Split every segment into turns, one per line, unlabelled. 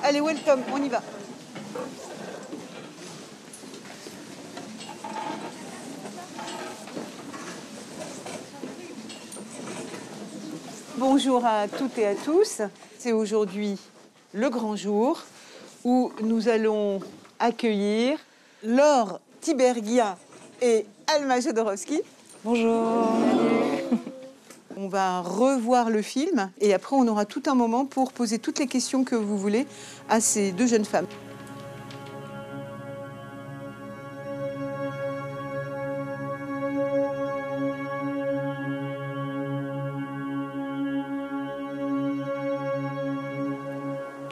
Allez, welcome, on y va. Bonjour à toutes et à tous. C'est aujourd'hui le grand jour où nous allons accueillir Laure Tiberghia et Alma Jodorowsky.
Bonjour.
On va revoir le film et après on aura tout un moment pour poser toutes les questions que vous voulez à ces deux jeunes femmes.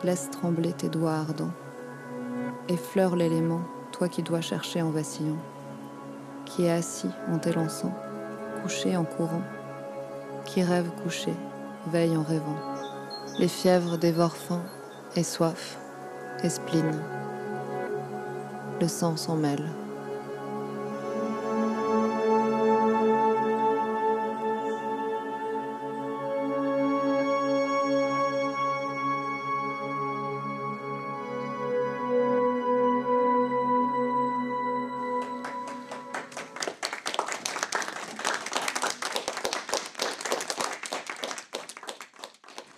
Laisse trembler tes doigts ardents. Effleure l'élément, toi qui dois chercher en vacillant, qui est assis en t'élançant, couché en courant, qui rêve couché, veille en rêvant. Les fièvres dévorent faim et soif et spleen. Le sang s'en mêle.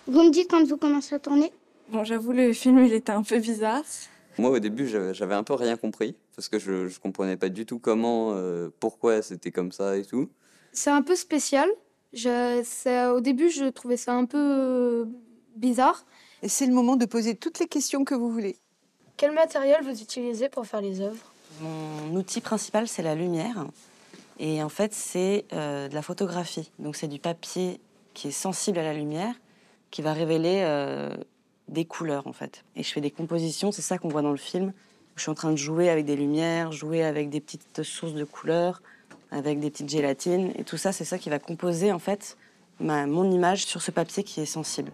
Vous me dites quand vous commencez à tourner?
Bon, j'avoue, le film, il était un peu bizarre.
Moi, au début, j'avais un peu rien compris, parce que je comprenais pas du tout comment, pourquoi c'était comme ça et tout.
C'est un peu spécial. Au début, je trouvais ça un peu bizarre.
Et c'est le moment de poser toutes les questions que vous voulez.
Quel matériel vous utilisez pour faire les œuvres?
Mon outil principal, c'est la lumière. Et en fait, c'est de la photographie. Donc, c'est du papier qui est sensible à la lumière, qui va révéler des couleurs, en fait. Et je fais des compositions, c'est ça qu'on voit dans le film. Je suis en train de jouer avec des lumières, jouer avec des petites sources de couleurs, avec des petites gélatines. Et tout ça, c'est ça qui va composer, en fait, mon image sur ce papier qui est sensible.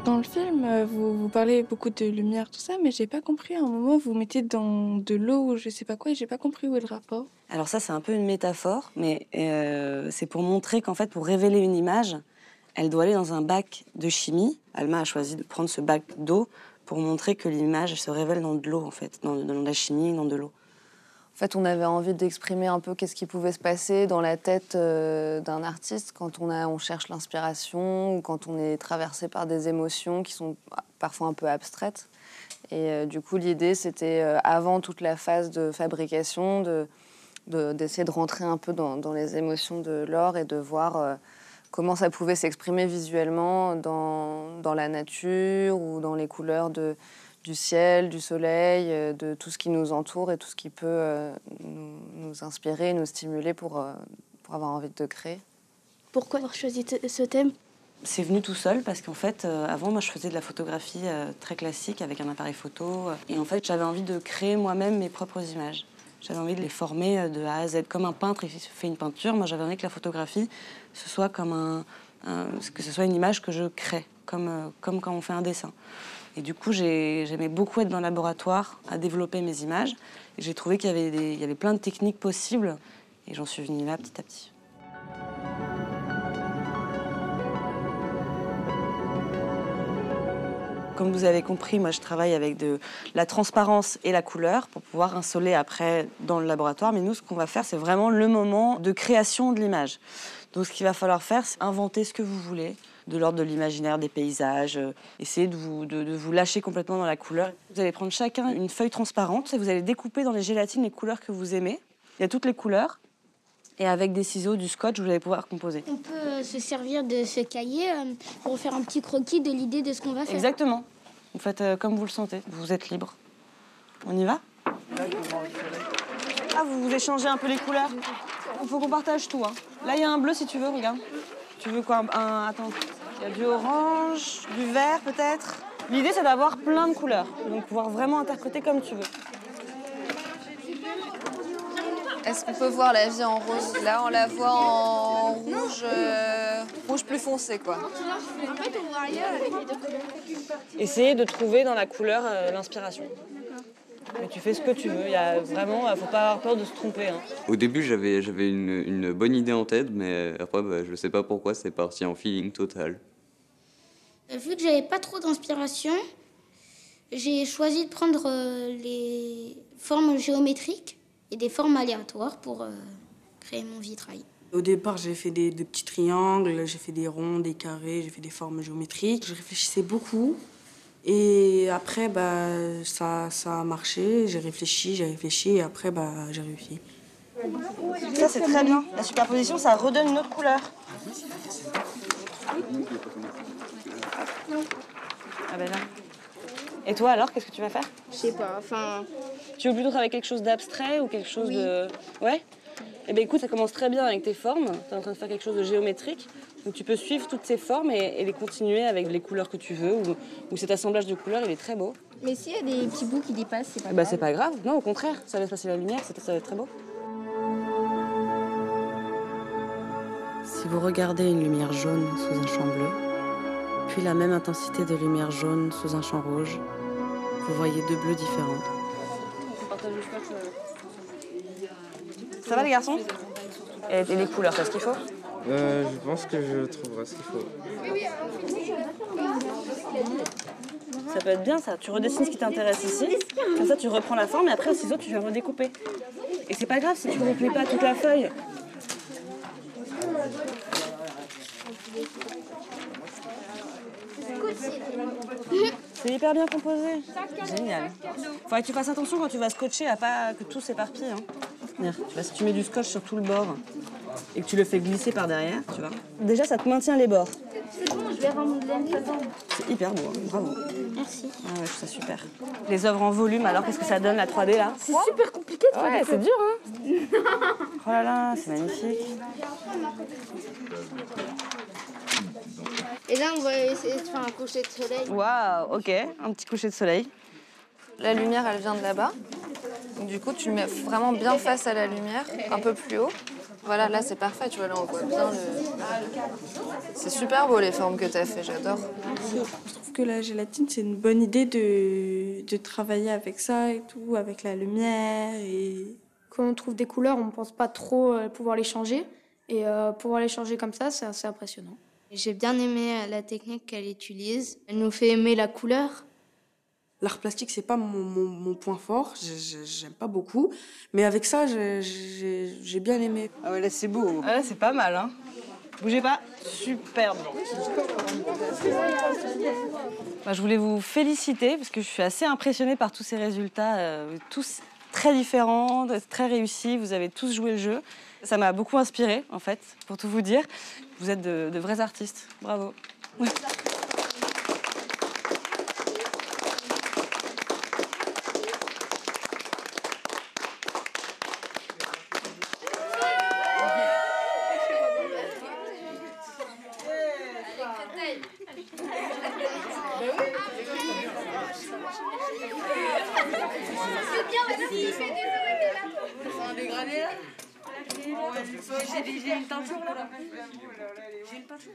Dans le film, vous parlez beaucoup de lumière, tout ça, mais j'ai pas compris. À un moment, vous mettez dans de l'eau ou je sais pas quoi, et j'ai pas compris où est le rapport.
Alors ça, c'est un peu une métaphore, mais c'est pour montrer qu'en fait, pour révéler une image, elle doit aller dans un bac de chimie. Alma a choisi de prendre ce bac d'eau pour montrer que l'image se révèle dans de l'eau, en fait, dans la chimie, dans de l'eau.
En fait, on avait envie d'exprimer un peu qu'est-ce qui pouvait se passer dans la tête d'un artiste quand on cherche l'inspiration ou quand on est traversé par des émotions qui sont parfois un peu abstraites. Et du coup, l'idée, c'était, avant toute la phase de fabrication, d'essayer de rentrer un peu dans les émotions de Laure et de voir comment ça pouvait s'exprimer visuellement dans la nature ou dans les couleurs du ciel, du soleil, de tout ce qui nous entoure et tout ce qui peut nous inspirer, nous stimuler pour avoir envie de créer.
Pourquoi avoir choisi ce thème?
C'est venu tout seul parce qu'en fait, avant, moi, je faisais de la photographie très classique avec un appareil photo. Et en fait, j'avais envie de créer moi-même mes propres images. J'avais envie de les former de A à Z. Comme un peintre, il fait une peinture. Moi, j'avais envie que la photographie, ce soit comme que ce soit une image que je crée, comme quand on fait un dessin. Et du coup, j'aimais beaucoup être dans le laboratoire, à développer mes images. Et j'ai trouvé qu'il y avait plein de techniques possibles. Et j'en suis venue là petit à petit. Comme vous avez compris, moi, je travaille avec de la transparence et la couleur pour pouvoir insoler après dans le laboratoire. Mais nous, ce qu'on va faire, c'est vraiment le moment de création de l'image. Donc, ce qu'il va falloir faire, c'est inventer ce que vous voulez, de l'ordre de l'imaginaire, des paysages. Essayez de vous lâcher complètement dans la couleur. Vous allez prendre chacun une feuille transparente et vous allez découper dans les gélatines les couleurs que vous aimez. Il y a toutes les couleurs. Et avec des ciseaux, du scotch, vous allez pouvoir composer.
On peut se servir de ce cahier pour faire un petit croquis de l'idée de ce qu'on va faire.
Exactement. Vous faites comme vous le sentez. Vous êtes libre. On y va? Ah, vous échangez un peu les couleurs? Il faut qu'on partage tout. Hein. Là, il y a un bleu si tu veux, regarde. Tu veux quoi? Attends. Il y a du orange, du vert peut-être. L'idée, c'est d'avoir plein de couleurs. Donc, pouvoir vraiment interpréter comme tu veux.
Est-ce qu'on peut voir la vie en rose? Là, on la voit en rouge, rouge plus foncé, quoi.
En fait, on voit rien avec les deux couleurs.
Essayez de trouver dans la couleur l'inspiration. Mais tu fais ce que tu veux. Il y a vraiment, faut pas avoir peur de se tromper. Hein.
Au début, j'avais une bonne idée en tête, mais après, bah, je sais pas pourquoi, c'est parti en feeling total.
Vu que j'avais pas trop d'inspiration, j'ai choisi de prendre les formes géométriques et des formes aléatoires pour créer mon vitrail.
Au départ, j'ai fait des petits triangles, j'ai fait des ronds, des carrés, j'ai fait des formes géométriques. Je réfléchissais beaucoup. Et après, bah, ça a marché. J'ai réfléchi et après, bah, j'ai réussi.
Ça, c'est très bien. La superposition, ça redonne une autre couleur. Ah ben là. Et toi, alors, qu'est-ce que tu vas faire?
Je sais pas, enfin...
Tu veux plutôt travailler quelque chose d'abstrait ou quelque chose de... Ouais? Eh bien écoute, ça commence très bien avec tes formes. Tu es en train de faire quelque chose de géométrique. Donc tu peux suivre toutes ces formes et les continuer avec les couleurs que tu veux. Ou cet assemblage de couleurs, il est très beau.
Mais s'il y a des petits bouts qui dépassent, c'est pas
grave. C'est pas grave. Non, au contraire, ça laisse passer la lumière, ça va être très beau. Si vous regardez une lumière jaune sous un champ bleu, puis la même intensité de lumière jaune sous un champ rouge, vous voyez deux bleus différents. Ça va les garçons? Et les couleurs, c'est ce qu'il faut?
Je pense que je trouverai ce qu'il faut.
Ça peut être bien ça, tu redessines ce qui t'intéresse ici, comme ça tu reprends la forme et après au ciseau tu viens redécouper. Et c'est pas grave si tu ne replies pas toute la feuille. C'est hyper bien composé. Génial. Faudrait que tu fasses attention quand tu vas scotcher à pas que tout s'éparpille. Hein. Si tu mets du scotch sur tout le bord et que tu le fais glisser par derrière, tu vois. Déjà, ça te maintient les bords.
C'est bon, je vais remonter dedans.
C'est hyper beau, hein. Bravo.
Merci.
Ah ouais, je trouve ça super. Les œuvres en volume, alors qu'est-ce que ça donne la 3D là?
C'est super compliqué de faire
Ouais,
des
c'est dur, hein. Oh là là, c'est magnifique.
Et là, on va essayer de faire un coucher de soleil.
Waouh, ok, un petit coucher de soleil.
La lumière, elle vient de là-bas. Donc, du coup, tu le mets vraiment bien face à la lumière, un peu plus haut. Voilà, là, c'est parfait. Tu vois, là, on voit bien le... C'est super beau, les formes que tu as fait. J'adore.
Je trouve que la gélatine, c'est une bonne idée de travailler avec ça et tout, avec la lumière. Et...
Quand on trouve des couleurs, on ne pense pas trop pouvoir les changer. Et pouvoir les changer comme ça, c'est assez impressionnant.
J'ai bien aimé la technique qu'elle utilise. Elle nous fait aimer la couleur.
L'art plastique, c'est pas mon point fort, j'aime pas beaucoup. Mais avec ça, j'ai bien aimé.
Ah ouais, là, c'est beau.
Ah là, c'est pas mal, hein. Bougez pas. Superbe. Bah, je voulais vous féliciter parce que je suis assez impressionnée par tous ces résultats, tous très différents, très réussis. Vous avez tous joué le jeu. Ça m'a beaucoup inspirée, en fait, pour tout vous dire. Vous êtes de vrais artistes. Bravo. Ouais.
J'ai une teinture là. J'ai une peinture.